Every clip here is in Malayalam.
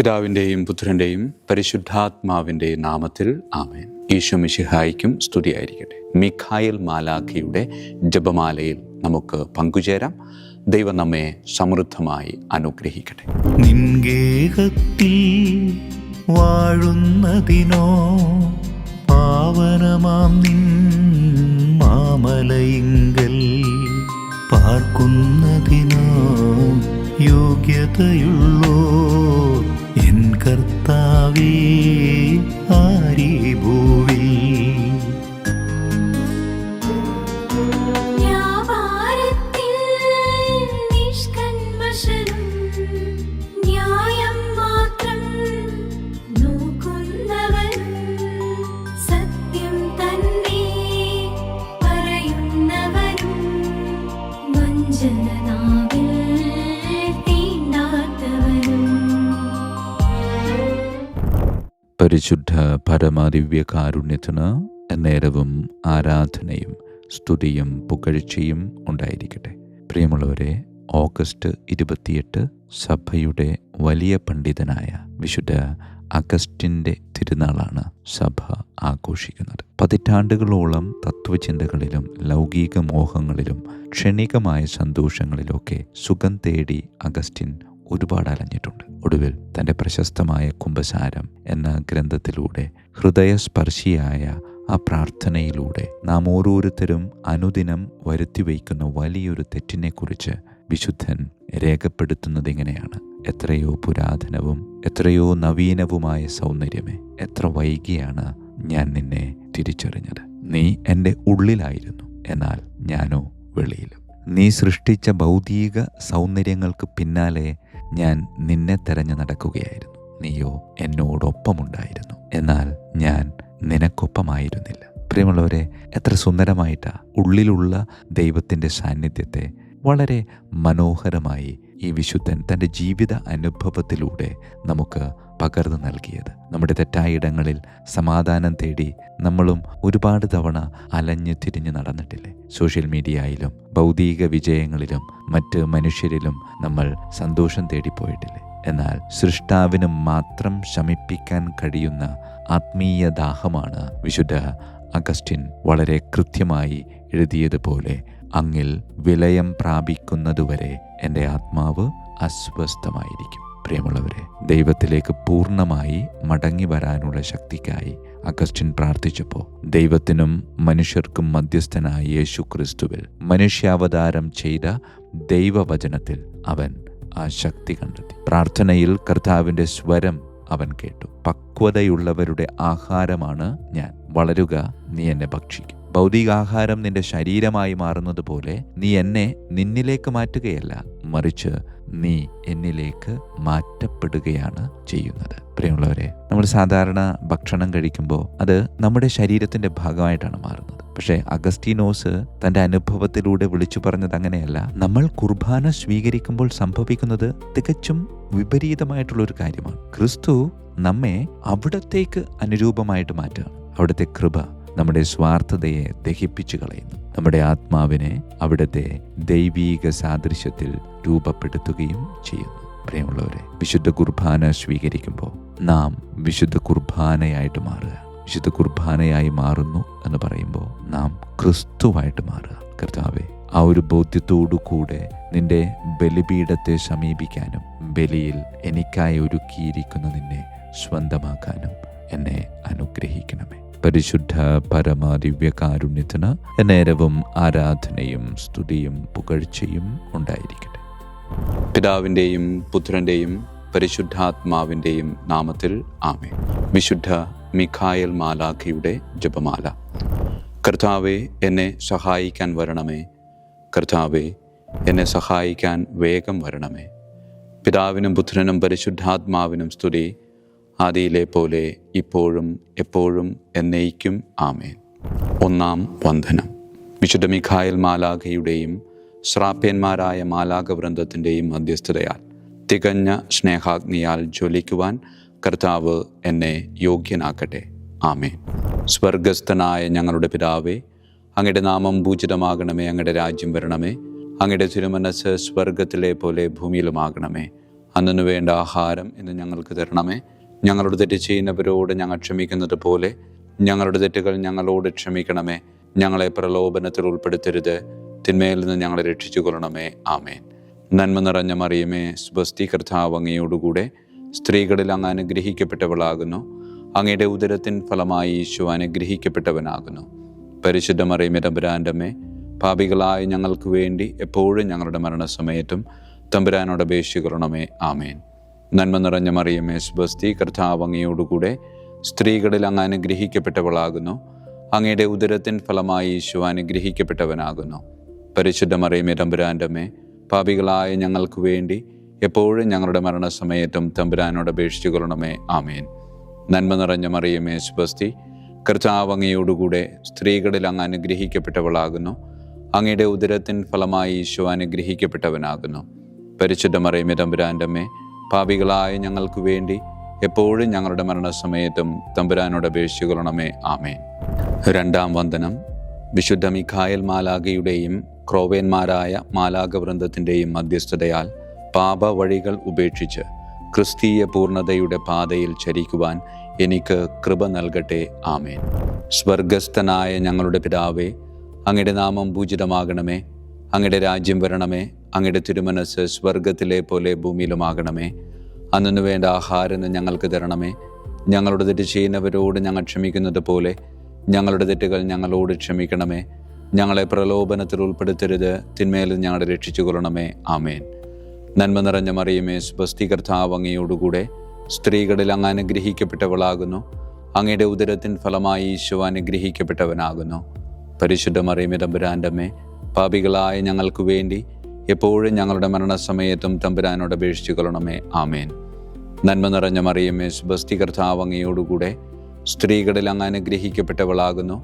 പിതാവിൻ്റെയും പുത്രൻ്റെയും പരിശുദ്ധാത്മാവിൻ്റെയും നാമത്തിൽ ആമേൻ. ഈശോ മിശിഹായ്ക്കും സ്തുതിയായിരിക്കട്ടെ. മിഖായേൽ മാലാഖയുടെ ജപമാലയിൽ നമുക്ക് പങ്കുചേരാം. ദൈവം നമ്മെ സമൃദ്ധമായി അനുഗ്രഹിക്കട്ടെ. നിൻഗേഹത്തിൽ വാഴുന്നതിനോ പാവനമാം നിൻ മാമലയിങ്കൽ പാർക്കുന്നതിനോ യോഗ്യതയുള്ളോ എൻ കർത്താവേ ആരീ ഭൂവിൽ. പരിശുദ്ധ പരമദിവ്യകാരുണ്യത്തിന് എന്നേരവും ആരാധനയും സ്തുതിയും പുകഴ്ചയും ഉണ്ടായിരിക്കട്ടെ. പ്രിയമുള്ളവരെ, ഓഗസ്റ്റ് 28 സഭയുടെ വലിയ പണ്ഡിതനായ വിശുദ്ധ അഗസ്റ്റിൻ്റെ തിരുനാളാണ് സഭ ആഘോഷിക്കുന്നത്. പതിറ്റാണ്ടുകളോളം തത്വചിന്തകളിലും ലൗകിക മോഹങ്ങളിലും ക്ഷണികമായ സന്തോഷങ്ങളിലൊക്കെ സുഖം തേടി അഗസ്റ്റിൻ ഒരുപാട് അലഞ്ഞിട്ടുണ്ട്. ഒടുവിൽ തൻ്റെ പ്രശസ്തമായ കുംഭസാരം എന്ന ഗ്രന്ഥത്തിലൂടെ ഹൃദയസ്പർശിയായ ആ പ്രാർത്ഥനയിലൂടെ നാം ഓരോരുത്തരും അനുദിനം വരുത്തിവയ്ക്കുന്ന വലിയൊരു തെറ്റിനെക്കുറിച്ച് വിശുദ്ധൻ രേഖപ്പെടുത്തുന്നത് ഇങ്ങനെയാണ്: എത്രയോ പുരാതനവും എത്രയോ നവീനവുമായ സൗന്ദര്യമേ, എത്ര വൈകിയാണ് ഞാൻ നിന്നെ തിരിച്ചറിഞ്ഞത്. നീ എൻ്റെ ഉള്ളിലായിരുന്നു, എന്നാൽ ഞാനോ വെളിയിലും. നീ സൃഷ്ടിച്ച ഭൗതിക സൗന്ദര്യങ്ങൾക്ക് പിന്നാലെ ഞാൻ നിന്നെ തെരഞ്ഞു നടക്കുകയായിരുന്നു. നീയോ എന്നോടൊപ്പമുണ്ടായിരുന്നു, എന്നാൽ ഞാൻ നിനക്കൊപ്പമായിരുന്നില്ല. പ്രിയമുള്ളവരെ, എത്ര സുന്ദരമായിട്ടാ ഉള്ളിലുള്ള ദൈവത്തിൻ്റെ സാന്നിധ്യത്തെ വളരെ മനോഹരമായി ഈ വിശുദ്ധൻ തൻ്റെ ജീവിത അനുഭവത്തിലൂടെ നമുക്ക് പകർന്നു നൽകിയത്. നമ്മുടെ തെറ്റായിടങ്ങളിൽ സമാധാനം തേടി നമ്മളും ഒരുപാട് തവണ അലഞ്ഞു തിരിഞ്ഞ് നടന്നിട്ടില്ലേ? സോഷ്യൽ മീഡിയയിലും ഭൗതിക വിജയങ്ങളിലും മറ്റ് മനുഷ്യരിലും നമ്മൾ സന്തോഷം തേടിപ്പോയിട്ടില്ലേ? എന്നാൽ സൃഷ്ടാവിന് മാത്രം ശമിപ്പിക്കാൻ കഴിയുന്ന ആത്മീയ ദാഹമാണ് വിശുദ്ധ അഗസ്റ്റിൻ വളരെ കൃത്യമായി എഴുതിയതുപോലെ: അങ്ങിൽ വിലയം പ്രാപിക്കുന്നതുവരെ എൻ്റെ ആത്മാവ് അസ്വസ്ഥമായിരിക്കും. പ്രിയമുള്ളവരെ, ദൈവത്തിലേക്ക് പൂർണ്ണമായി മടങ്ങി വരാനുള്ള ശക്തിക്കായി അഗസ്റ്റിൻ പ്രാർത്ഥിച്ചപ്പോൾ ദൈവത്തിനും മനുഷ്യർക്കും മധ്യസ്ഥനായ യേശു ക്രിസ്തുവിൽ മനുഷ്യാവതാരം ചെയ്ത ദൈവവചനത്തിൽ അവൻ ആ ശക്തി കണ്ടെത്തി. പ്രാർത്ഥനയിൽ കർത്താവിൻ്റെ സ്വരം അവൻ കേട്ടു: പക്വതയുള്ളവരുടെ ആഹാരമാണ് ഞാൻ, വളരുക, നീ എന്നെ ഭക്ഷിക്കും. ഭൗതികാഹാരം നിന്റെ ശരീരമായി മാറുന്നത് പോലെ നീ എന്നെ നിന്നിലേക്ക് മാറ്റുകയല്ല, മറിച്ച് നീ എന്നിലേക്ക് മാറ്റപ്പെടുകയാണ് ചെയ്യുന്നത്. പ്രിയമുള്ളവരെ, നമ്മൾ സാധാരണ ഭക്ഷണം കഴിക്കുമ്പോൾ അത് നമ്മുടെ ശരീരത്തിൻ്റെ ഭാഗമായിട്ടാണ് മാറുന്നത്. പക്ഷേ അഗസ്തീനോസ് തൻ്റെ അനുഭവത്തിലൂടെ വിളിച്ചു പറഞ്ഞത് അങ്ങനെയല്ല. നമ്മൾ കുർബാന സ്വീകരിക്കുമ്പോൾ സംഭവിക്കുന്നത് തികച്ചും വിപരീതമായിട്ടുള്ളൊരു കാര്യമാണ്. ക്രിസ്തു നമ്മെ അവിടത്തേക്ക് അനുരൂപമായിട്ട് മാറ്റുകയാണ്. അവിടുത്തെ കൃപ നമ്മുടെ സ്വാർത്ഥതയെ ദഹിപ്പിച്ചു കളയുന്നു. നമ്മുടെ ആത്മാവിനെ അവിടുത്തെ ദൈവീക സാദൃശ്യത്തിൽ രൂപപ്പെടുത്തുകയും ചെയ്യുന്നു. പ്രിയമുള്ളവരെ, വിശുദ്ധ കുർബാന സ്വീകരിക്കുമ്പോൾ നാം വിശുദ്ധ കുർബാനയായിട്ട് മാറുക. വിശുദ്ധ കുർബാനയായി മാറുന്നു എന്ന് പറയുമ്പോൾ നാം ക്രിസ്തുവായിട്ട് മാറുക. കർത്താവേ, ആ ഒരു ബോധ്യത്തോടു കൂടെ നിന്റെ ബലിപീഠത്തെ സമീപിക്കാനും ബലിയിൽ എനിക്കായി ഒരുക്കിയിരിക്കുന്ന നിന്നെ സ്വന്തമാക്കാനും എന്നെ അനുഗ്രഹിക്കണമേ. പരിശുദ്ധ പരമദിവ്യകാരുണ്യത്തിന് എന്നേരവും ആരാധനയും സ്തുതിയും പുകഴ്ചയും ഉണ്ടായിരിക്കട്ടെ. പിതാവിൻ്റെയും പുത്രൻ്റെയും പരിശുദ്ധാത്മാവിൻ്റെയും നാമത്തിൽ ആമേൻ. വിശുദ്ധ മിഖായേൽ മാലാഖയുടെ ജപമാല. കർത്താവേ, എന്നെ സഹായിക്കാൻ വരണമേ. കർത്താവേ, എന്നെ സഹായിക്കാൻ വേഗം വരണമേ. പിതാവിനും പുത്രനും പരിശുദ്ധാത്മാവിനും സ്തുതി, ആദിയിലെ പോലെ ഇപ്പോഴും എപ്പോഴും എന്നേക്കും ആമേൻ. ഒന്നാം വന്ദനം. വിശുദ്ധ മിഖായേൽ മാലാഖയുടെയും ശ്രാപ്യന്മാരായ മാലാഖവൃന്ദത്തിൻ്റെയും മധ്യസ്ഥതയാൽ തികഞ്ഞ സ്നേഹാഗ്നിയാൽ ജ്വലിക്കുവാൻ കർത്താവ് എന്നെ യോഗ്യനാക്കട്ടെ. ആമേൻ. സ്വർഗസ്ഥനായ ഞങ്ങളുടെ പിതാവേ, അങ്ങയുടെ നാമം പൂജിതമാകണമേ. അങ്ങയുടെ രാജ്യം വരണമേ. അങ്ങയുടെ തിരുമനസ്സ് സ്വർഗത്തിലെ പോലെ ഭൂമിയിലുമാകണമേ. അന്നു വേണ്ട ആഹാരം ഇന്ന് ഞങ്ങൾക്ക് തരണമേ. ഞങ്ങളുടെ തെറ്റ് ചെയ്യുന്നവരോട് ഞങ്ങൾ ക്ഷമിക്കുന്നത് പോലെ ഞങ്ങളുടെ തെറ്റുകൾ ഞങ്ങളോട് ക്ഷമിക്കണമേ. ഞങ്ങളെ പ്രലോഭനത്തിൽ ഉൾപ്പെടുത്തരുത്, തിന്മയിൽ നിന്ന് ഞങ്ങളെ രക്ഷിച്ചു കൊള്ളണമേ. ആമേൻ. നന്മ നിറഞ്ഞ മറിയമേ, സ്വസ്തി, കർത്താവ് അങ്ങയോടുകൂടെ സ്ത്രീകളിൽ അങ്ങ് അനുഗ്രഹിക്കപ്പെട്ടവളാകുന്നു. അങ്ങയുടെ ഉദരത്തിൻ ഫലമായി ഈശോ അനുഗ്രഹിക്കപ്പെട്ടവനാകുന്നു. പരിശുദ്ധ മറിയമേ, തമ്പുരാൻ്റെ അമ്മേ, പാപികളായ ഞങ്ങൾക്ക് വേണ്ടി എപ്പോഴും ഞങ്ങളുടെ മരണസമയത്തും തമ്പുരാനോട് അപേക്ഷിക്കണമേ. ആമേൻ. നന്മ നിറഞ്ഞ മറിയമേ, സ്വസ്തി, കർത്താവ് അങ്ങയോടുകൂടെ സ്ത്രീകളിൽ അങ്ങ് അനുഗ്രഹിക്കപ്പെട്ടവളാകുന്നു. അങ്ങയുടെ ഉദരത്തിൻ ഫലമായി ഈശോ അനുഗ്രഹിക്കപ്പെട്ടവനാകുന്നു. പരിശുദ്ധ മറിയമേ, തമ്പുരാൻ്റെ അമ്മേ, പാപികളായ ഞങ്ങൾക്ക് വേണ്ടി എപ്പോഴും ഞങ്ങളുടെ മരണസമയത്തും തമ്പുരാനോട് അപേക്ഷിച്ചുകൊള്ളണമേ. ആമേൻ. നന്മ നിറഞ്ഞ മറിയമേ, സ്വസ്തി, കർത്താവ് അങ്ങയോടുകൂടെ സ്ത്രീകളിൽ അങ്ങ് അനുഗ്രഹിക്കപ്പെട്ടവളാകുന്നു. അങ്ങയുടെ ഉദരത്തിൻ ഫലമായി ഈശോ അനുഗ്രഹിക്കപ്പെട്ടവനാകുന്നു. പരിശുദ്ധ മറിയമേ, തമ്പുരാൻ്റെ അമ്മേ, പാപികളായ ഞങ്ങൾക്ക് വേണ്ടി എപ്പോഴും ഞങ്ങളുടെ മരണസമയത്തും തമ്പുരാനോട് അപേക്ഷിച്ചുകൊള്ളണമേ. ആമേൻ. രണ്ടാം വന്ദനം. വിശുദ്ധ മിഖായേൽ മാലാഖയുടെയും ക്രോവേന്മാരായ മാലാഖവൃന്ദത്തിൻ്റെയും മധ്യസ്ഥതയാൽ പാപ വഴികൾ ഉപേക്ഷിച്ച് ക്രിസ്തീയ പൂർണ്ണതയുടെ പാതയിൽ ചരിക്കുവാൻ എനിക്ക് കൃപ നൽകട്ടെ. ആമേൻ. സ്വർഗസ്ഥനായ ഞങ്ങളുടെ പിതാവേ, അങ്ങയുടെ നാമം പൂജിതമാകണമേ. അങ്ങയുടെ രാജ്യം വരണമേ. അങ്ങയുടെ തിരുമനസ് സ്വർഗത്തിലെ പോലെ ഭൂമിയിലുമാകണമേ. അന്നു വേണ്ട ആഹാരം ഞങ്ങൾക്ക് തരണമേ. ഞങ്ങളുടെ തെറ്റ് ചെയ്യുന്നവരോട് ഞങ്ങൾ ക്ഷമിക്കുന്നത് പോലെ ഞങ്ങളുടെ തെറ്റുകൾ ഞങ്ങളോട് ക്ഷമിക്കണമേ. ഞങ്ങളെ പ്രലോഭനത്തിൽ ഉൾപ്പെടുത്തരുത്, തിന്മയിൽ ഞങ്ങളെ രക്ഷിച്ചു കൊള്ളണമേ. ആമേൻ. നന്മ നിറഞ്ഞ മറിയമേ, സ്വസ്തി, കർത്താവ് അങ്ങയോടുകൂടെ സ്ത്രീകളിൽ അങ്ങ് അനുഗ്രഹിക്കപ്പെട്ടവളാകുന്നു. അങ്ങയുടെ ഉദരത്തിൻ ഫലമായി ഈശോ അനുഗ്രഹിക്കപ്പെട്ടവനാകുന്നു. പരിശുദ്ധ മറിയമേ, തമ്പുരാൻ്റെ അമ്മേ, പാപികളായ ഞങ്ങൾക്ക് വേണ്ടി എപ്പോഴും ഞങ്ങളുടെ മരണസമയത്തും തമ്പുരാനോട് അപേക്ഷിച്ചു കൊള്ളണമേ. ആമേൻ. നന്മ നിറഞ്ഞ മറിയമേ, സ്വസ്തി, കർത്താവ് അങ്ങയോടുകൂടെ സ്ത്രീകളിൽ അങ്ങ് അനുഗ്രഹിക്കപ്പെട്ടവളാകുന്നു.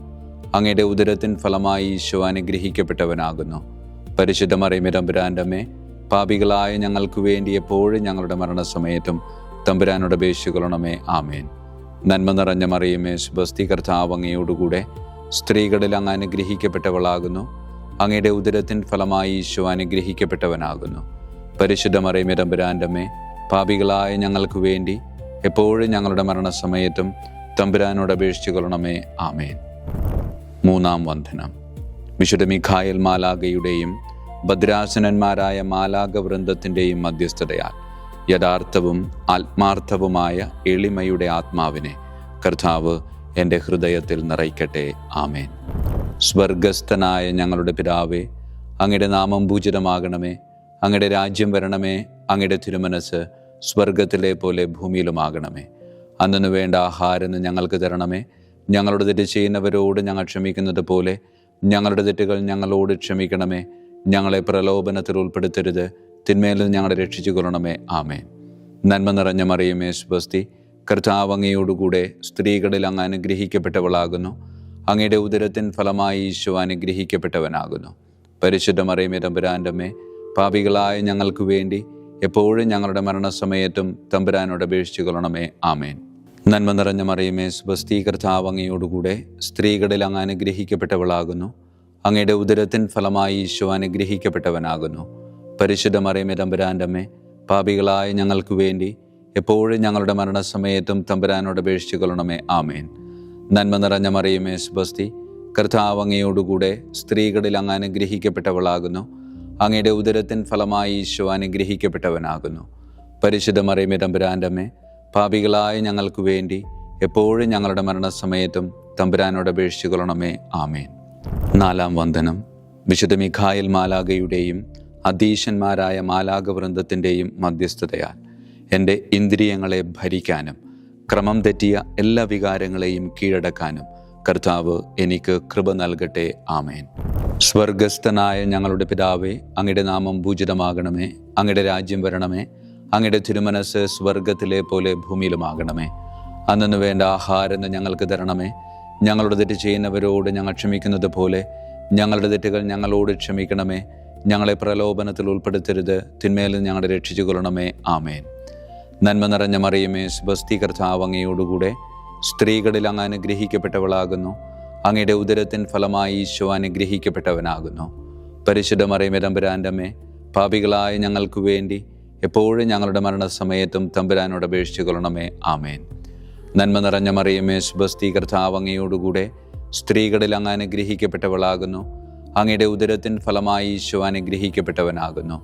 അങ്ങയുടെ ഉദരത്തിൻ ഫലമായി ഈശോ അനുഗ്രഹിക്കപ്പെട്ടവനാകുന്നു. പരിശുദ്ധ മറിയമേ, തമ്പുരാൻ്റെ അമ്മേ, പാപികളായ ഞങ്ങൾക്ക് വേണ്ടി എപ്പോഴും ഞങ്ങളുടെ മരണസമയത്തും തമ്പുരാനോട് അപേക്ഷിച്ചു കൊള്ളണമേ. ആമേൻ. നന്മ നിറഞ്ഞ മറിയമേ, സ്വസ്തി, കർത്താവ് അങ്ങയോടുകൂടെ സ്ത്രീകളിൽ അങ്ങ് അനുഗ്രഹിക്കപ്പെട്ടവളാകുന്നു. അങ്ങയുടെ ഉദരത്തിൻ ഫലമായി ഈശോ അനുഗ്രഹിക്കപ്പെട്ടവനാകുന്നു. പരിശുദ്ധ മറിയമേ, തമ്പുരാൻ്റെ അമ്മേ, പാപികളായ ഞങ്ങൾക്ക് വേണ്ടി എപ്പോഴും ഞങ്ങളുടെ മരണസമയത്തും തമ്പുരാനോട് അപേക്ഷിച്ചു കൊള്ളണമേ. ആമേൻ. മൂന്നാം വന്ദനം. വിശുദ്ധ മിഖായേൽ മാലാഖയുടെയും ഭദ്രാസനന്മാരായ മാലാഖവൃന്ദത്തിൻ്റെയും മധ്യസ്ഥതയാൽ യഥാർത്ഥവും ആത്മാർത്ഥവുമായ എളിമയുടെ ആത്മാവിനെ കർത്താവ് എൻ്റെ ഹൃദയത്തിൽ നിറയ്ക്കട്ടെ. ആമേൻ. സ്വർഗസ്ഥനായ ഞങ്ങളുടെ പിതാവേ, അങ്ങയുടെ നാമം പൂജിതമാകണമേ. അങ്ങയുടെ രാജ്യം വരണമേ. അങ്ങയുടെ തിരുമനസ് സ്വർഗത്തിലെ പോലെ ഭൂമിയിലുമാകണമേ. അന്നു വേണ്ട ആഹാരം ഞങ്ങൾക്ക് തരണമേ. ഞങ്ങളുടെ തെറ്റ് ചെയ്യുന്നവരോട് ഞങ്ങൾ ക്ഷമിക്കുന്നത് പോലെ ഞങ്ങളുടെ തെറ്റുകൾ ഞങ്ങളോട് ക്ഷമിക്കണമേ. ഞങ്ങളെ പ്രലോഭനത്തിൽ ഉൾപ്പെടുത്തരുത്, തിന്മയിൽ ഞങ്ങളെ രക്ഷിച്ചു കൊള്ളണമേ. ആമേൻ. നന്മ നിറഞ്ഞ മറിയമേ, സ്വസ്തി, കർത്താവ് അങ്ങയോടുകൂടെ സ്ത്രീകളിൽ അങ്ങ് അനുഗ്രഹിക്കപ്പെട്ടവളാകുന്നു. അങ്ങയുടെ ഉദരത്തിൻ ഫലമായി ഈശോ അനുഗ്രഹിക്കപ്പെട്ടവനാകുന്നു. പരിശുദ്ധ മറിയമേ, തമ്പുരാൻ്റെ അമ്മേ, പാപികളായ ഞങ്ങൾക്ക് വേണ്ടി എപ്പോഴും ഞങ്ങളുടെ മരണസമയത്തും തമ്പുരാനോട് അപേക്ഷിച്ചു കൊള്ളണമേ. ആമേൻ. നന്മ നിറഞ്ഞ മറിയമേ, സ്വസ്തി, കർത്താവ് അങ്ങയോടുകൂടെ സ്ത്രീകളിൽ അങ്ങ് അനുഗ്രഹിക്കപ്പെട്ടവളാകുന്നു. അങ്ങയുടെ ഉദരത്തിൻ ഫലമായി ഈശോ അനുഗ്രഹിക്കപ്പെട്ടവനാകുന്നു. പരിശുദ്ധ മറിയമേ, തമ്പുരാൻ്റെ അമ്മേ, പാപികളായ ഞങ്ങൾക്ക് വേണ്ടി എപ്പോഴും ഞങ്ങളുടെ മരണസമയത്തും തമ്പുരാനോട് അപേക്ഷിച്ചു കൊള്ളണമേ. ആമേൻ. നന്മ നിറഞ്ഞ മറിയമേ, സ്വസ്തി, കർത്താവ് അങ്ങയോടുകൂടെ സ്ത്രീകളിൽ അങ്ങ് അനുഗ്രഹിക്കപ്പെട്ടവളാകുന്നു. അങ്ങയുടെ ഉദരത്തിൻ ഫലമായി ഈശോ അനുഗ്രഹിക്കപ്പെട്ടവനാകുന്നു. പരിശുദ്ധ മറിയമേ, തമ്പുരാൻ്റെ അമ്മേ, പാപികളായ ഞങ്ങൾക്ക് വേണ്ടി എപ്പോഴും ഞങ്ങളുടെ മരണസമയത്തും തമ്പുരാനോട് അപേക്ഷിച്ചു കൊള്ളണമേ. ആമേൻ. നാലാം വന്ദനം. വിശുദ്ധ മിഖായേൽ മാലാഖയുടെയും അധീശന്മാരായ മാലാഖവൃന്ദത്തിൻ്റെയും മധ്യസ്ഥതയാൽ എൻ്റെ ഇന്ദ്രിയങ്ങളെ ഭരിക്കാനും ക്രമം തെറ്റിയ എല്ലാ വികാരങ്ങളെയും കീഴടക്കാനും കർത്താവ് എനിക്ക് കൃപ നൽകട്ടെ. ആമേൻ. സ്വർഗസ്ഥനായ ഞങ്ങളുടെ പിതാവേ, അങ്ങയുടെ നാമം പൂജിതമാകണമേ. അങ്ങയുടെ രാജ്യം വരണമേ. അങ്ങയുടെ തിരുമനസ് സ്വർഗത്തിലെ പോലെ ഭൂമിയിലുമാകണമേ. അന്നു വേണ്ട ആഹാരം ഞങ്ങൾക്ക് തരണമേ. ഞങ്ങളുടെ തെറ്റ് ചെയ്യുന്നവരോട് ഞങ്ങൾ ക്ഷമിക്കുന്നത് പോലെ ഞങ്ങളുടെ തെറ്റുകൾ ഞങ്ങളോട് ക്ഷമിക്കണമേ. ഞങ്ങളെ പ്രലോഭനത്തിൽ ഉൾപ്പെടുത്തരുത്, തിന്മയിൽ ഞങ്ങളെ രക്ഷിച്ചു കൊള്ളണമേ. ആമേൻ. നന്മ നിറഞ്ഞ മറിയമേ, സ്വസ്തി, കർത്താവ് അങ്ങയോടുകൂടെ സ്ത്രീകളിൽ അങ്ങ് അനുഗ്രഹിക്കപ്പെട്ടവളാകുന്നു. അങ്ങയുടെ ഉദരത്തിൻ ഫലമായി ഈശോ അനുഗ്രഹിക്കപ്പെട്ടവനാകുന്നു. പരിശുദ്ധ മറിയമേ, തമ്പുരാൻ്റെ അമ്മേ, പാപികളായ ഞങ്ങൾക്ക് വേണ്ടി എപ്പോഴും ഞങ്ങളുടെ മരണസമയത്തും തമ്പുരാനോട് അപേക്ഷിച്ചു കൊള്ളണമേ. ആമേൻ. നന്മ നിറഞ്ഞ മറിയമേ, സുബസ്തി, കർത്താവ് അങ്ങയോടുകൂടെ സ്ത്രീകളിൽ അങ്ങ് അനുഗ്രഹിക്കപ്പെട്ടവളാകുന്നു. അങ്ങയുടെ ഉദരത്തിൻ ഫലമായി ഈശോ അനുഗ്രഹിക്കപ്പെട്ടവനാകുന്നു.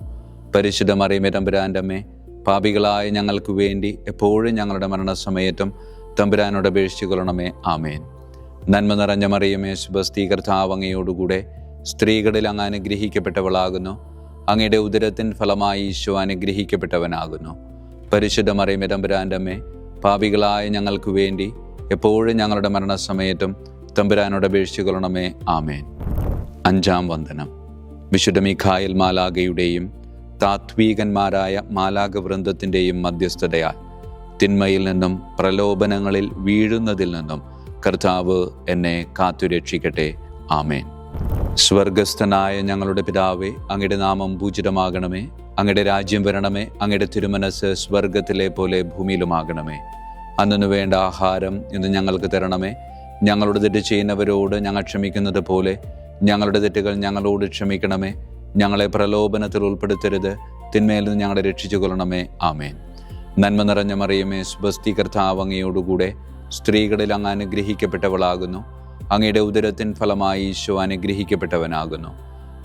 പരിശുദ്ധ മറിയമേ, തമ്പുരാൻ്റെ അമ്മേ, പാപികളായ ഞങ്ങൾക്ക് വേണ്ടി എപ്പോഴും ഞങ്ങളുടെ മരണസമയത്തും തമ്പുരാനോട് അപേക്ഷിച്ചു കൊള്ളണമേ. ആമേൻ. നന്മ നിറഞ്ഞ മറിയമേ, സുബസ്തി, കർത്താവ് അങ്ങയോടുകൂടെ സ്ത്രീകളിൽ അങ്ങ് അനുഗ്രഹിക്കപ്പെട്ടവളാകുന്നു. അങ്ങയുടെ ഉദരത്തിൻ ഫലമായി ഈശോ അനുഗ്രഹിക്കപ്പെട്ടവനാകുന്നു. പരിശുദ്ധ മറിയമേ, തമ്പുരാൻ്റെ അമ്മേ, പാപികളായ ഞങ്ങൾക്ക് വേണ്ടി എപ്പോഴും ഞങ്ങളുടെ മരണസമയത്തും തമ്പുരാനോട് അപേക്ഷിച്ചു കൊള്ളണമേ. ആമേൻ. അഞ്ചാം വന്ദനം. വിശുദ്ധ മിഖായേൽ മാലാഖയുടെയും താത്വീകന്മാരായ മാലാഖ വൃന്ദത്തിൻ്റെയും മധ്യസ്ഥതയാൽ തിന്മയിൽ നിന്നും പ്രലോഭനങ്ങളിൽ വീഴുന്നതിൽ നിന്നും കർത്താവ് എന്നെ കാത്തുരക്ഷിക്കട്ടെ. ആമേൻ. സ്വർഗസ്ഥനായ ഞങ്ങളുടെ പിതാവേ, അങ്ങയുടെ നാമം പൂജിതമാകണമേ. അങ്ങയുടെ രാജ്യം വരണമേ. അങ്ങയുടെ തിരുമനസ് സ്വർഗത്തിലെ പോലെ ഭൂമിയിലുമാകണമേ. അന്നു വേണ്ട ആഹാരം ഇന്ന് ഞങ്ങൾക്ക് തരണമേ. ഞങ്ങളുടെ തെറ്റ് ചെയ്യുന്നവരോട് ഞങ്ങൾ ക്ഷമിക്കുന്നത് പോലെ ഞങ്ങളുടെ തെറ്റുകൾ ഞങ്ങളോട് ക്ഷമിക്കണമേ. ഞങ്ങളെ പ്രലോഭനത്തിൽ ഉൾപ്പെടുത്തരുത്, തിന്മയിൽ നിന്ന് ഞങ്ങളെ രക്ഷിച്ചു കൊള്ളണമേ. ആമേൻ. നന്മ നിറഞ്ഞ മറിയമേ, സുബസ്തി, കർത്താവ് അങ്ങയോടുകൂടെ സ്ത്രീകളിൽ അങ്ങ് അനുഗ്രഹിക്കപ്പെട്ടവളാകുന്നു. അങ്ങയുടെ ഉദരത്തിൻ ഫലമായി ഈശോ അനുഗ്രഹിക്കപ്പെട്ടവനാകുന്നു.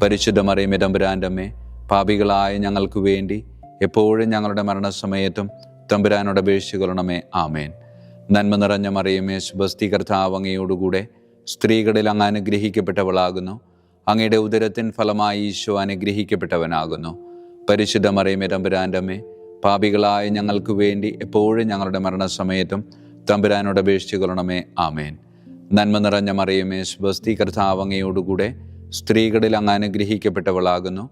പരിശുദ്ധ മറിയമേ, തമ്പുരാൻ്റെ അമ്മേ, പാപികളായ ഞങ്ങൾക്ക് വേണ്ടി എപ്പോഴും ഞങ്ങളുടെ മരണസമയത്തും തമ്പുരാനോട് അപേക്ഷിച്ചു കൊള്ളണമേ. ആമേൻ. നന്മ നിറഞ്ഞ മറിയമേ, സുബസ്തി, കർത്താവ് അങ്ങയോടുകൂടെ സ്ത്രീകളിൽ അങ്ങ് അനുഗ്രഹിക്കപ്പെട്ടവളാകുന്നു. അങ്ങയുടെ ഉദരത്തിൻ ഫലമായി ഈശോ അനുഗ്രഹിക്കപ്പെട്ടവനാകുന്നു. പരിശുദ്ധ മറിയമേ, തമ്പുരാൻ്റെ അമ്മേ, പാപികളായ ഞങ്ങൾക്ക് വേണ്ടി എപ്പോഴും ഞങ്ങളുടെ മരണസമയത്തും തമ്പുരാനോട് അപേക്ഷിച്ചു കൊള്ളണമേ. ആമേൻ. നന്മ നിറഞ്ഞ മറിയമേ, സുബസ്തി, കർത്താവ് അങ്ങയോടുകൂടെ സ്ത്രീകളിൽ അങ്ങ് അനുഗ്രഹിക്കപ്പെട്ടവളാകുന്നു.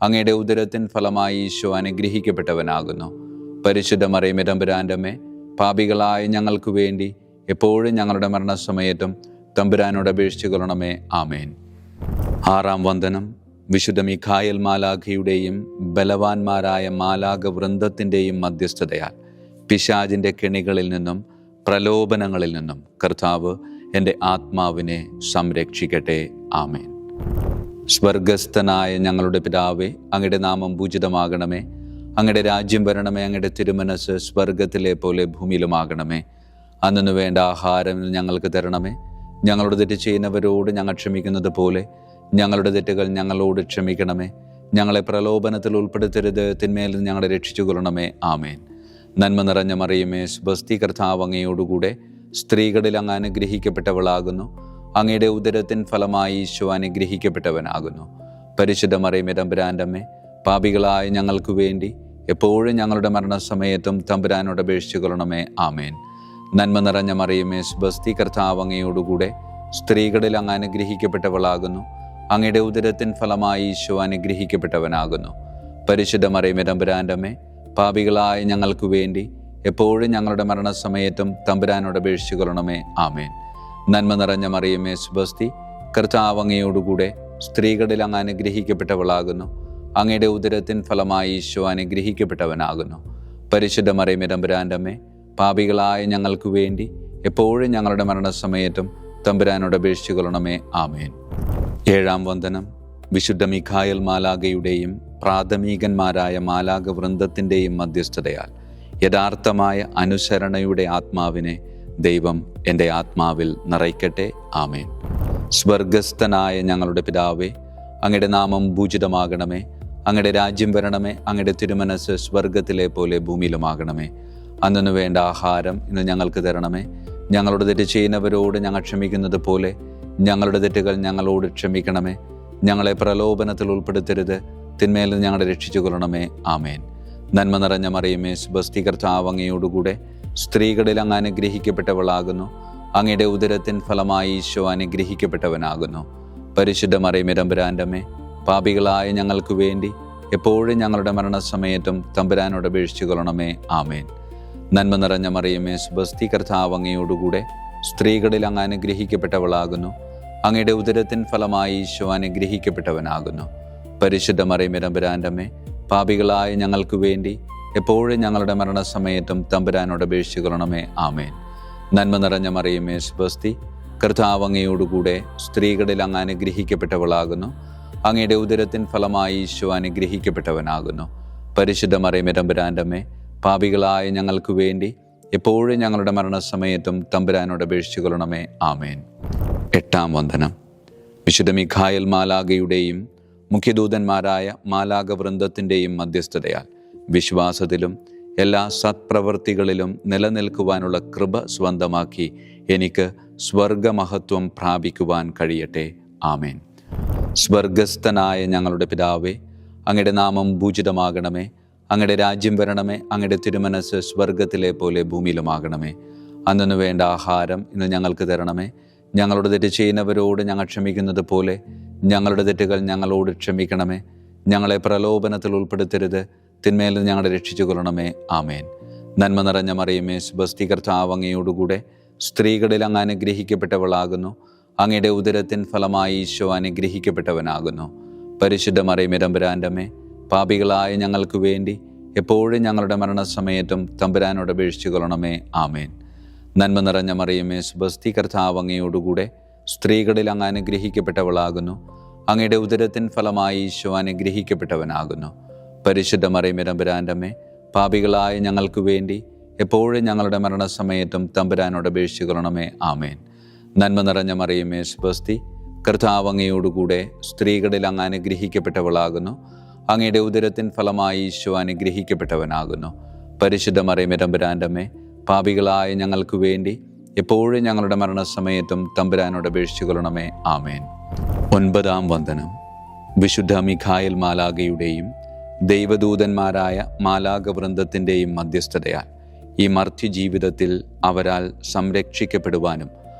അങ്ങയുടെ ഉദരത്തിൻ ഫലമായി ഈശോ അനുഗ്രഹിക്കപ്പെട്ടവനാകുന്നു. പരിശുദ്ധ മറിയമേ, തമ്പുരാൻ്റെ അമ്മേ, പാപികളായ ഞങ്ങൾക്ക് വേണ്ടി എപ്പോഴും ഞങ്ങളുടെ മരണസമയത്തും തമ്പുരാനോട് അപേക്ഷിച്ചു കൊള്ളണമേ. ആമേൻ. ആറാം വന്ദനം. വിശുദ്ധ മിഖായേൽ മാലാഖയുടെയും ബലവാന്മാരായ മാലാഖ വൃന്ദത്തിൻ്റെയും മധ്യസ്ഥതയാൽ പിശാചിൻ്റെ കെണികളിൽ നിന്നും പ്രലോഭനങ്ങളിൽ നിന്നും കർത്താവ് എൻ്റെ ആത്മാവിനെ സംരക്ഷിക്കട്ടെ. ആമേൻ. സ്വർഗസ്ഥനായ ഞങ്ങളുടെ പിതാവേ, അങ്ങയുടെ നാമം പൂജിതമാകണമേ. അങ്ങയുടെ രാജ്യം വരണമേ. അങ്ങയുടെ തിരുമനസ് സ്വർഗത്തിലെ പോലെ ഭൂമിയിലുമാകണമേ. അന്നു വേണ്ട ആഹാരം ഞങ്ങൾക്ക് തരണമേ. ഞങ്ങളുടെ തെറ്റ് ചെയ്യുന്നവരോട് ഞങ്ങൾ ക്ഷമിക്കുന്നത് പോലെ ഞങ്ങളുടെ തെറ്റുകൾ ഞങ്ങളോട് ക്ഷമിക്കണമേ. ഞങ്ങളെ പ്രലോഭനത്തിൽ ഉൾപ്പെടുത്തരുത്, തിന്മയിൽ നിന്ന് ഞങ്ങളെ രക്ഷിച്ചു കൊള്ളണമേ. ആമേൻ. നന്മ നിറഞ്ഞ മറിയമേ, സുബസ്തി, കർത്താവ് അങ്ങയോടുകൂടെ സ്ത്രീകളിൽ അങ്ങ് അനുഗ്രഹിക്കപ്പെട്ടവളാകുന്നു. അങ്ങയുടെ ഉദരത്തിൻ ഫലമായി ഈശോ അനുഗ്രഹിക്കപ്പെട്ടവനാകുന്നു. പരിശുദ്ധ മറിയമേ, തമ്പുരാൻ്റെ അമ്മേ, പാപികളായ ഞങ്ങൾക്ക് വേണ്ടി എപ്പോഴും ഞങ്ങളുടെ മരണസമയത്തും തമ്പുരാനോട് അപേക്ഷിച്ചു കൊള്ളണമേ. ആമേൻ. നന്മ നിറഞ്ഞ മറിയമേ, സുബസ്തി, കർത്താവ് അങ്ങയോടുകൂടെ സ്ത്രീകളിൽ അങ്ങ് അനുഗ്രഹിക്കപ്പെട്ടവളാകുന്നു. അങ്ങയുടെ ഉദരത്തിൻ ഫലമായി ഈശോ അനുഗ്രഹിക്കപ്പെട്ടവനാകുന്നു. പരിശുദ്ധ മറിയമേ, തമ്പുരാൻ്റെ അമ്മേ, പാപികളായ ഞങ്ങൾക്ക് വേണ്ടി എപ്പോഴും ഞങ്ങളുടെ മരണസമയത്തും തമ്പുരാനോട് അപേക്ഷിച്ചു കൊള്ളണമേ. ആമേൻ. നന്മ നിറഞ്ഞ മറിയമേ, സുബസ്തി, കർത്താവ് അങ്ങയോടുകൂടെ സ്ത്രീകളിൽ അങ്ങ് അനുഗ്രഹിക്കപ്പെട്ടവളാകുന്നു. അങ്ങയുടെ ഉദരത്തിൻ ഫലമായി ഈശോ അനുഗ്രഹിക്കപ്പെട്ടവനാകുന്നു. പരിശുദ്ധ മറിയമേ, തമ്പുരാൻ്റെ അമ്മേ, പാപികളായ ഞങ്ങൾക്ക് വേണ്ടി എപ്പോഴും ഞങ്ങളുടെ മരണസമയത്തും തമ്പുരാനോട് അപേക്ഷിച്ചു കൊള്ളണമേ. ആമേൻ. ഏഴാം വന്ദനം. വിശുദ്ധ മിഖായേൽ മാലാഖയുടെയും പ്രാഥമികന്മാരായ മാലാഖ വൃന്ദത്തിൻ്റെയും മധ്യസ്ഥതയാൽ യഥാർത്ഥമായ അനുസരണയുടെ ആത്മാവിനെ ദൈവം എൻ്റെ ആത്മാവിൽ നിറയ്ക്കട്ടെ. ആമേൻ. സ്വർഗസ്ഥനായ ഞങ്ങളുടെ പിതാവേ, അങ്ങയുടെ നാമം പൂജിതമാകണമേ. അങ്ങയുടെ രാജ്യം വരണമേ. അങ്ങയുടെ തിരുമനസ് സ്വർഗത്തിലെ പോലെ ഭൂമിയിലുമാകണമേ. അന്നു വേണ്ട ആഹാരം ഇന്ന് ഞങ്ങൾക്ക് തരണമേ. ഞങ്ങളുടെ തെറ്റ് ചെയ്യുന്നവരോട് ഞങ്ങൾ ക്ഷമിക്കുന്നത് പോലെ ഞങ്ങളുടെ തെറ്റുകൾ ഞങ്ങളോട് ക്ഷമിക്കണമേ. ഞങ്ങളെ പ്രലോഭനത്തിൽ ഉൾപ്പെടുത്തരുത്, തിന്മയിൽ നിന്ന് ഞങ്ങളെ രക്ഷിച്ചു കൊള്ളണമേ. ആമേൻ. നന്മ നിറഞ്ഞ മറിയമേ, സുബസ്തി, കർത്താവ് അങ്ങയോടുകൂടെ സ്ത്രീകളിൽ അങ്ങ് അനുഗ്രഹിക്കപ്പെട്ടവളാകുന്നു. അങ്ങയുടെ ഉദരത്തിൻ ഫലമായി ഈശോ അനുഗ്രഹിക്കപ്പെട്ടവനാകുന്നു. പരിശുദ്ധ മറിയമേ, തമ്പുരാൻ്റെ അമ്മേ, പാപികളായ ഞങ്ങൾക്ക് വേണ്ടി എപ്പോഴും ഞങ്ങളുടെ മരണസമയത്തും തമ്പുരാനോട് അപേക്ഷിച്ചു കൊള്ളണമേ. ആമേൻ. നന്മ നിറഞ്ഞ മറിയമേ, സുബസ്തി, കർത്താവ് അങ്ങയോടുകൂടെ സ്ത്രീകളിൽ അങ്ങ് അനുഗ്രഹിക്കപ്പെട്ടവളാകുന്നു. അങ്ങയുടെ ഉദരത്തിൻ ഫലമായി ഈശോ അനുഗ്രഹിക്കപ്പെട്ടവനാകുന്നു. പരിശുദ്ധ മറിയമേ, തമ്പുരാൻ്റെ അമ്മേ, പാപികളായ ഞങ്ങൾക്ക് വേണ്ടി എപ്പോഴും ഞങ്ങളുടെ മരണസമയത്തും തമ്പുരാനോട് അപേക്ഷിച്ചു കൊള്ളണമേ. ആമേൻ. നന്മ നിറഞ്ഞ മറിയമേ, സുബസ്തി, കർത്താവ് അങ്ങയോടുകൂടെ സ്ത്രീകളിൽ അങ്ങ് അനുഗ്രഹിക്കപ്പെട്ടവളാകുന്നു. അങ്ങയുടെ ഉദരത്തിൻ ഫലമായി ഈശോ അനുഗ്രഹിക്കപ്പെട്ടവനാകുന്നു. പരിശുദ്ധ മറിയമേ തമ്പുരാൻ്റെ അമ്മേ, പാപികളായ ഞങ്ങൾക്ക് വേണ്ടി എപ്പോഴും ഞങ്ങളുടെ മരണസമയത്തും തമ്പുരാനോട് അപേക്ഷിച്ചു കൊള്ളണമേ. ആമേൻ. 8-ാം വന്ദനം. വിശുദ്ധ മിഖായേൽ മാലാഖയുടെയും മുഖ്യദൂതന്മാരായ മാലാഖ വൃന്ദത്തിൻ്റെയും മധ്യസ്ഥതയാൽ വിശ്വാസത്തിലും എല്ലാ സത്പ്രവൃത്തികളിലും നിലനിൽക്കുവാനുള്ള കൃപ സ്വന്തമാക്കി എനിക്ക് സ്വർഗമഹത്വം പ്രാപിക്കുവാൻ കഴിയട്ടെ. ആമേൻ. സ്വർഗസ്ഥനായ ഞങ്ങളുടെ പിതാവേ, അങ്ങയുടെ നാമം പൂജിതമാകണമേ. അങ്ങയുടെ രാജ്യം വരണമേ. അങ്ങയുടെ തിരുമനസ് സ്വർഗത്തിലെ പോലെ ഭൂമിയിലുമാകണമേ. അന്നു വേണ്ട ആഹാരം ഇന്ന് ഞങ്ങൾക്ക് തരണമേ. ഞങ്ങളുടെ തെറ്റ് ചെയ്യുന്നവരോട് ഞങ്ങൾ ക്ഷമിക്കുന്നത് പോലെ ഞങ്ങളുടെ തെറ്റുകൾ ഞങ്ങളോട് ക്ഷമിക്കണമേ. ഞങ്ങളെ പ്രലോഭനത്തിൽ ഉൾപ്പെടുത്തരുത്, തിന്മയിൽ നിന്ന് ഞങ്ങളെ രക്ഷിച്ചു കൊള്ളണമേ. ആമേൻ. നന്മ നിറഞ്ഞ മറിയമേ, സുബസ്തി, കർത്താവ് അങ്ങയോടുകൂടെ സ്ത്രീകളിൽ അങ്ങ് അനുഗ്രഹിക്കപ്പെട്ടവളാകുന്നു. അങ്ങയുടെ ഉദരത്തിൻ ഫലമായി ഈശോ അനുഗ്രഹിക്കപ്പെട്ടവനാകുന്നു. പരിശുദ്ധ മറിയമേ തമ്പുരാൻ്റെ അമ്മേ, പാപികളായ ഞങ്ങൾക്ക് വേണ്ടി എപ്പോഴും ഞങ്ങളുടെ മരണസമയത്തും തമ്പുരാനോട് അപേക്ഷിച്ചു കൊള്ളണമേ. ആമേൻ. നന്മ നിറഞ്ഞ മറിയമേ, സുബസ്തി, കർത്താവ് അങ്ങയോടുകൂടെ സ്ത്രീകളിൽ അങ്ങ് അനുഗ്രഹിക്കപ്പെട്ടവളാകുന്നു. അങ്ങയുടെ ഉദരത്തിൻ ഫലമായി ഈശോ അനുഗ്രഹിക്കപ്പെട്ടവനാകുന്നു. പരിശുദ്ധ മറിയമേ തമ്പുരാൻ്റെ അമ്മേ, പാപികളായ ഞങ്ങൾക്ക് വേണ്ടി എപ്പോഴും ഞങ്ങളുടെ മരണസമയത്തും തമ്പുരാനോട് അപേക്ഷിച്ചു കൊള്ളണമേ. ആമേൻ. നന്മ നിറഞ്ഞ മറിയമേ, സുബസ്തി, കർത്താവ് അങ്ങയോടുകൂടെ സ്ത്രീകളിൽ അങ്ങ് അനുഗ്രഹിക്കപ്പെട്ടവളാകുന്നു. അങ്ങയുടെ ഉദരത്തിൻ ഫലമായി ഈശോ അനുഗ്രഹിക്കപ്പെട്ടവനാകുന്നു. പരിശുദ്ധ മറിയമേ തമ്പുരാൻ്റെ അമ്മേ, പാപികളായ ഞങ്ങൾക്ക് വേണ്ടി എപ്പോഴും ഞങ്ങളുടെ മരണസമയത്തും തമ്പുരാനോട് അപേക്ഷിച്ചു കൊള്ളണമേ. ആമേൻ. 9-ാം വന്ദനം. വിശുദ്ധ മിഖായേൽ മാലാഖയുടെയും ദൈവദൂതന്മാരായ മാലാഖ വൃന്ദത്തിൻ്റെയും മധ്യസ്ഥതയാൽ ഈ മർത്യ ജീവിതത്തിൽ അവരാൽ സംരക്ഷിക്കപ്പെടുവാനും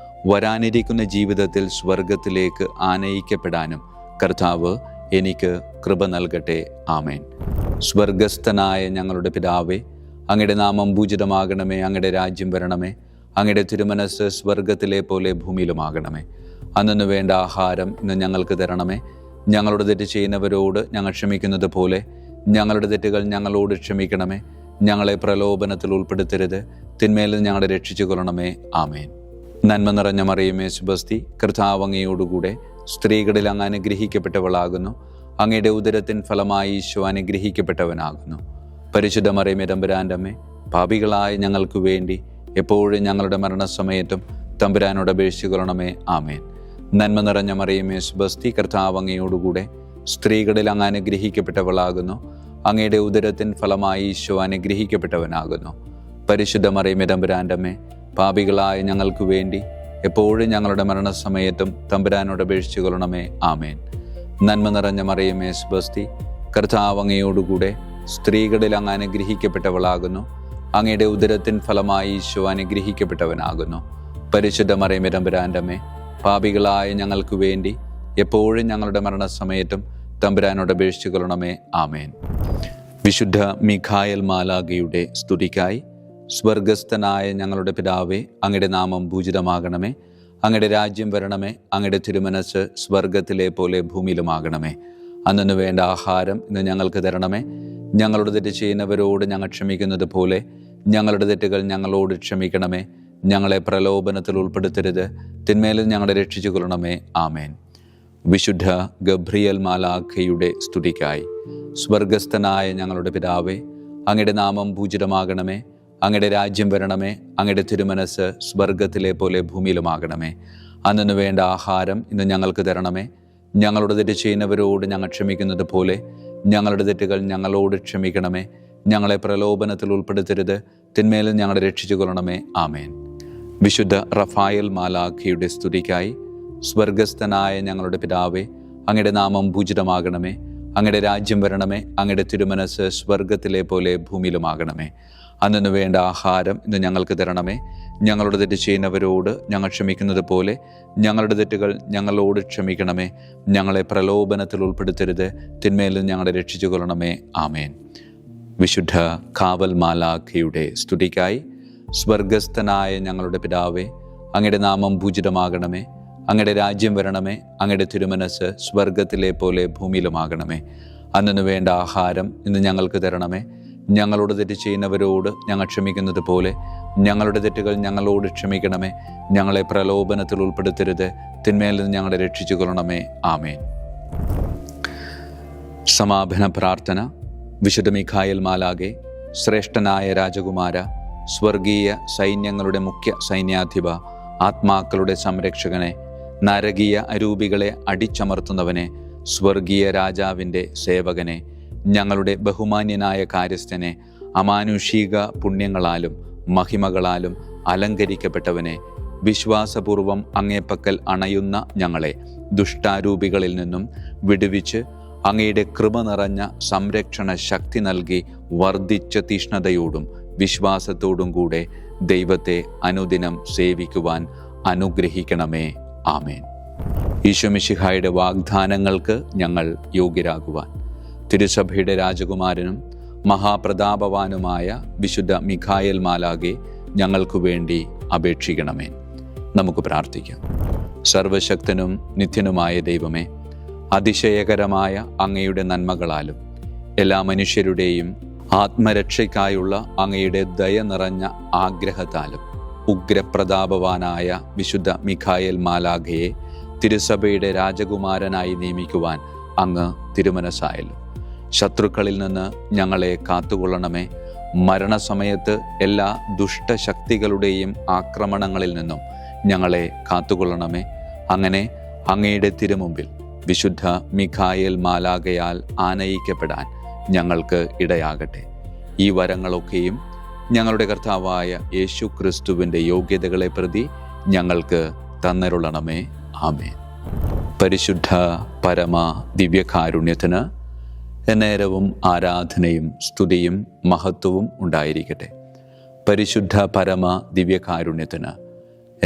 വരാനിരിക്കുന്ന ജീവിതത്തിൽ സ്വർഗത്തിലേക്ക് ആനയിക്കപ്പെടാനും കർത്താവ് എനിക്ക് കൃപ നൽകട്ടെ. ആമേൻ. സ്വർഗസ്ഥനായ ഞങ്ങളുടെ പിതാവേ, അങ്ങയുടെ നാമം പൂജിതമാകണമേ. അങ്ങയുടെ രാജ്യം വരണമേ. അങ്ങയുടെ തിരുമനസ് സ്വർഗത്തിലെ പോലെ ഭൂമിയിലുമാകണമേ. അന്നു വേണ്ട ആഹാരം ഇന്ന് ഞങ്ങൾക്ക് തരണമേ. ഞങ്ങളുടെ തെറ്റ് ചെയ്യുന്നവരോട് ഞങ്ങൾ ക്ഷമിക്കുന്നത് പോലെ ഞങ്ങളുടെ തെറ്റുകൾ ഞങ്ങളോട് ക്ഷമിക്കണമേ. ഞങ്ങളെ പ്രലോഭനത്തിൽ ഉൾപ്പെടുത്തരുത്, തിന്മയിൽ നിന്ന് ഞങ്ങളെ രക്ഷിച്ചു കൊള്ളണമേ. ആമേൻ. നന്മ നിറഞ്ഞ മറിയമേ, സുബസ്തി, കർത്താവ് അങ്ങയോടുകൂടെ സ്ത്രീകളിൽ അങ്ങ് അനുഗ്രഹിക്കപ്പെട്ടവളാകുന്നു. അങ്ങയുടെ ഉദരത്തിൻ ഫലമായി ഈശോ അനുഗ്രഹിക്കപ്പെട്ടവനാകുന്നു. പരിശുദ്ധ മറിയമേ തമ്പുരാൻ്റെ അമ്മേ, പാപികളായ ഞങ്ങൾക്ക് വേണ്ടി എപ്പോഴും ഞങ്ങളുടെ മരണസമയത്തും തമ്പുരാനോട് അപേക്ഷിച്ചു കൊള്ളണമേ. ആമേൻ. നന്മ നിറഞ്ഞ മറിയമേ, സുബസ്തി, കർത്താവ് അങ്ങയോടുകൂടെ സ്ത്രീകളിൽ അങ്ങ് അനുഗ്രഹിക്കപ്പെട്ടവളാകുന്നു. അങ്ങയുടെ ഉദരത്തിൻ ഫലമായി ഈശോ അനുഗ്രഹിക്കപ്പെട്ടവനാകുന്നു. പരിശുദ്ധ മറിയമേ തമ്പുരാൻ്റെ അമ്മേ, പാപികളായ ഞങ്ങൾക്ക് വേണ്ടി എപ്പോഴും ഞങ്ങളുടെ മരണസമയത്തും തമ്പുരാനോട് അപേക്ഷിച്ചു കൊള്ളണമേ. ആമേൻ. നന്മ നിറഞ്ഞ മറിയമേ, സുബസ്തി, കർത്താവ് അങ്ങയോടുകൂടെ സ്ത്രീകളിൽ അങ്ങ് അനുഗ്രഹിക്കപ്പെട്ടവളാകുന്നു. അങ്ങയുടെ ഉദരത്തിൻ ഫലമായി ഈശോ അനുഗ്രഹിക്കപ്പെട്ടവനാകുന്നു. പരിശുദ്ധ മറിയമേ തമ്പുരാൻ്റെ അമ്മേ, പാപികളായ ഞങ്ങൾക്ക് വേണ്ടി എപ്പോഴും ഞങ്ങളുടെ മരണസമയത്തും തമ്പുരാനോട് അപേക്ഷിച്ചു കൊള്ളണമേ. ആമേൻ. വിശുദ്ധ മിഖായേൽ മാലാഖയുടെ സ്തുതിക്കായി സ്വർഗസ്ഥനായ ഞങ്ങളുടെ പിതാവേ, അങ്ങയുടെ നാമം പൂജിതമാകണമേ. അങ്ങയുടെ രാജ്യം വരണമേ. അങ്ങയുടെ തിരുമനസ് സ്വർഗത്തിലെ പോലെ ഭൂമിയിലുമാകണമേ. അന്നു വേണ്ട ആഹാരം ഇന്ന് ഞങ്ങൾക്ക് തരണമേ. ഞങ്ങളുടെ തെറ്റ് ചെയ്യുന്നവരോട് ഞങ്ങൾ ക്ഷമിക്കുന്നത് പോലെ ഞങ്ങളുടെ തെറ്റുകൾ ഞങ്ങളോട് ക്ഷമിക്കണമേ. ഞങ്ങളെ പ്രലോഭനത്തിൽ ഉൾപ്പെടുത്തരുത്, തിന്മയിൽ ഞങ്ങളെ രക്ഷിച്ചു കൊള്ളണമേ. ആമേൻ. വിശുദ്ധ ഗബ്രിയേൽ മാലാഖയുടെ സ്തുതിക്കായി സ്വർഗസ്ഥനായ ഞങ്ങളുടെ പിതാവേ, അങ്ങയുടെ നാമം പൂജിതമാകണമേ. അങ്ങയുടെ രാജ്യം വരണമേ. അങ്ങയുടെ തിരുമനസ് സ്വർഗത്തിലെ പോലെ ഭൂമിയിലുമാകണമേ. അന്നു വേണ്ട ആഹാരം ഇന്ന് ഞങ്ങൾക്ക് തരണമേ. ഞങ്ങളുടെ തെറ്റ് ചെയ്യുന്നവരോട് ഞങ്ങൾ ക്ഷമിക്കുന്നത് പോലെ ഞങ്ങളുടെ തെറ്റുകൾ ഞങ്ങളോട് ക്ഷമിക്കണമേ. ഞങ്ങളെ പ്രലോഭനത്തിൽ ഉൾപ്പെടുത്തരുത്, തിന്മയിൽ ഞങ്ങളെ രക്ഷിച്ചു കൊള്ളണമേ. ആമേൻ. വിശുദ്ധ റഫായേൽ മാലാഖയുടെ സ്തുതിക്കായി സ്വർഗസ്ഥനായ ഞങ്ങളുടെ പിതാവേ, അങ്ങയുടെ നാമം പൂജിതമാകണമേ. അങ്ങയുടെ രാജ്യം വരണമേ. അങ്ങയുടെ തിരുമനസ് സ്വർഗത്തിലെ പോലെ ഭൂമിയിലുമാകണമേ. അന്നു വേണ്ട ആഹാരം ഇന്ന് ഞങ്ങൾക്ക് തരണമേ. ഞങ്ങളുടെ തെറ്റ് ചെയ്യുന്നവരോട് ഞങ്ങൾ ക്ഷമിക്കുന്നത് പോലെ ഞങ്ങളുടെ തെറ്റുകൾ ഞങ്ങളോട് ക്ഷമിക്കണമേ. ഞങ്ങളെ പ്രലോഭനത്തിൽ ഉൾപ്പെടുത്തരുത്, തിന്മയിൽ ഞങ്ങളെ രക്ഷിച്ചു കൊള്ളണമേ. ആമേൻ. വിശുദ്ധ കാവൽ മാലാഖയുടെ സ്തുതിക്കായി സ്വർഗസ്ഥനായ ഞങ്ങളുടെ പിതാവേ, അങ്ങയുടെ നാമം പൂജിതമാകണമേ. അങ്ങയുടെ രാജ്യം വരണമേ. അങ്ങയുടെ തിരുമനസ് സ്വർഗത്തിലെ പോലെ ഭൂമിയിലുമാകണമേ. അന്നു വേണ്ട ആഹാരം ഇന്ന് ഞങ്ങൾക്ക് തരണമേ. ഞങ്ങളോട് തെറ്റ് ചെയ്യുന്നവരോട് ഞങ്ങൾ ക്ഷമിക്കുന്നത് പോലെ ഞങ്ങളുടെ തെറ്റുകൾ ഞങ്ങളോട് ക്ഷമിക്കണമേ. ഞങ്ങളെ പ്രലോഭനത്തിൽ ഉൾപ്പെടുത്തരുത്, തിന്മയിൽ നിന്ന് ഞങ്ങളെ രക്ഷിച്ചു കൊള്ളണമേ. ആമേൻ. സമാപന പ്രാർത്ഥന. വിശുദ്ധ മിഖായേൽ മാലാകെ, ശ്രേഷ്ഠനായ രാജകുമാര, സ്വർഗീയ സൈന്യങ്ങളുടെ മുഖ്യ സൈന്യാധിപ, ആത്മാക്കളുടെ സംരക്ഷകനെ, നരകീയ അരൂപികളെ അടിച്ചമർത്തുന്നവനെ, സ്വർഗീയ രാജാവിൻ്റെ സേവകനെ, ഞങ്ങളുടെ ബഹുമാന്യനായ കാര്യസ്ഥനെ, അമാനുഷിക പുണ്യങ്ങളാലും മഹിമകളാലും അലങ്കരിക്കപ്പെട്ടവനെ, വിശ്വാസപൂർവം അങ്ങേപ്പക്കൽ അണയുന്ന ഞങ്ങളെ ദുഷ്ടാരൂപികളിൽ നിന്നും വിടുവിച്ച് അങ്ങയുടെ കൃപ നിറഞ്ഞ സംരക്ഷണ ശക്തി നൽകി വർദ്ധിച്ച തീഷ്ണതയോടും വിശ്വാസത്തോടും കൂടെ ദൈവത്തെ അനുദിനം സേവിക്കുവാൻ അനുഗ്രഹിക്കണമേ. ആമേൻ. ഈശോ മിശിഹായുടെ വാഗ്ദാനങ്ങൾക്ക് ഞങ്ങൾ യോഗ്യരാകുവാൻ തിരുസഭയുടെ രാജകുമാരനും മഹാപ്രതാപവാനുമായ വിശുദ്ധ മിഖായേൽ മാലാകെ ഞങ്ങൾക്കു വേണ്ടി അപേക്ഷിക്കണമേ. നമുക്ക് പ്രാർത്ഥിക്കാം. സർവശക്തനും നിത്യനുമായ ദൈവമേ, അതിശയകരമായ അങ്ങയുടെ നന്മകളാലും എല്ലാ മനുഷ്യരുടെയും ആത്മരക്ഷയ്ക്കായുള്ള അങ്ങയുടെ ദയ നിറഞ്ഞ ആഗ്രഹത്താലും ഉഗ്രപ്രതാപവാനായ വിശുദ്ധ മിഖായേൽ മാലാഖയെ തിരുസഭയുടെ രാജകുമാരനായി നിയമിക്കുവാൻ അങ്ങ് തിരുമനസ്സായല്ലോ. ശത്രുക്കളിൽ നിന്ന് ഞങ്ങളെ കാത്തുകൊള്ളണമേ. മരണസമയത്ത് എല്ലാ ദുഷ്ടശക്തികളുടെയും ആക്രമണങ്ങളിൽ നിന്നും ഞങ്ങളെ കാത്തുകൊള്ളണമേ. അങ്ങനെ അങ്ങയുടെ തിരുമുമ്പിൽ വിശുദ്ധ മിഖായേൽ മാലാഖയാൽ ആനയിക്കപ്പെടാൻ ഞങ്ങൾക്ക് ഇടയാകട്ടെ. ഈ വരങ്ങളൊക്കെയും ഞങ്ങളുടെ കർത്താവായ യേശു ക്രിസ്തുവിൻ്റെ യോഗ്യതകളെ പ്രതി ഞങ്ങൾക്ക് തന്നരുളണമേ. ആമേൻ. പരിശുദ്ധ പരമ ദിവ്യകാരുണ്യത്തിന് എന്നേരവും ആരാധനയും സ്തുതിയും മഹത്വവും ഉണ്ടായിരിക്കട്ടെ. പരിശുദ്ധ പരമ ദിവ്യകാരുണ്യത്തിന്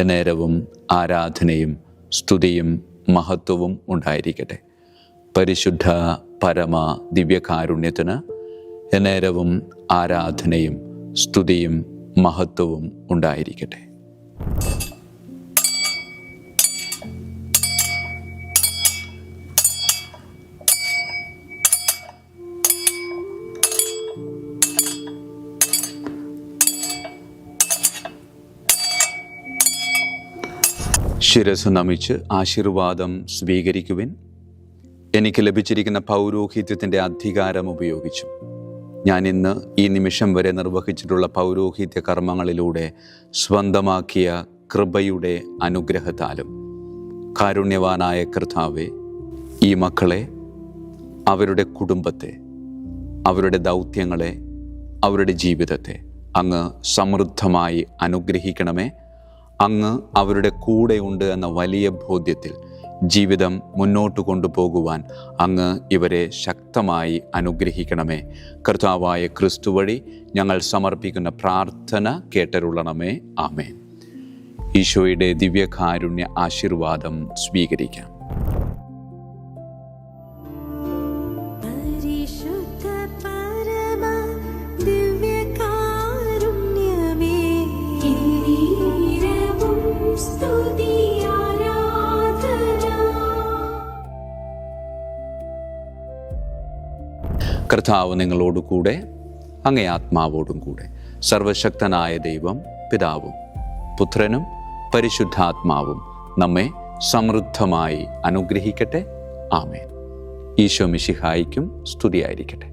എന്നേരവും ആരാധനയും സ്തുതിയും മഹത്വവും ഉണ്ടായിരിക്കട്ടെ. പരിശുദ്ധ പരമ ദിവ്യകാരുണ്യത്തിന് എന്നേരവും ആരാധനയും സ്തുതിയും മഹത്വവും ഉണ്ടായിരിക്കട്ടെ. ശിരസ് നമിച്ച് ആശീർവാദം സ്വീകരിക്കുവിൻ. എനിക്ക് ലഭിച്ചിരിക്കുന്ന പൗരോഹിത്യത്തിൻ്റെ അധികാരം ഉപയോഗിച്ചും ഞാൻ ഇന്ന് ഈ നിമിഷം വരെ നിർവഹിച്ചിട്ടുള്ള പൗരോഹിത്യ കർമ്മങ്ങളിലൂടെ സ്വന്തമാക്കിയ കൃപയുടെ അനുഗ്രഹത്താലും കാരുണ്യവാനായ കർത്താവേ, ഈ മക്കളെ, അവരുടെ കുടുംബത്തെ, അവരുടെ ദൗത്യങ്ങളെ, അവരുടെ ജീവിതത്തെ അങ്ങ് സമൃദ്ധമായി അനുഗ്രഹിക്കണമേ. അങ്ങ് അവരുടെ കൂടെയുണ്ട് എന്ന വലിയ ബോധ്യത്തിൽ ജീവിതം മുന്നോട്ട് കൊണ്ടുപോകുവാൻ അങ്ങ് ഇവരെ ശക്തമായി അനുഗ്രഹിക്കണമേ. കർത്താവായ ക്രിസ്തു വഴി ഞങ്ങൾ സമർപ്പിക്കുന്ന പ്രാർത്ഥന കേട്ടരുളണമേ. ആമേൻ. ഈശോയുടെ ദിവ്യകാരുണ്യ ആശീർവാദം സ്വീകരിക്കാം. കർത്താവ് നിങ്ങളോട് കൂടെ, അങ്ങേ ആത്മാവോടും കൂടെ. സർവശക്തനായ ദൈവം പിതാവും പുത്രനും പരിശുദ്ധാത്മാവും നമ്മെ സമൃദ്ധമായി അനുഗ്രഹിക്കട്ടെ. ആമേൻ. ഈശോ മിശിഹായിക്കും സ്തുതിയായിരിക്കട്ടെ.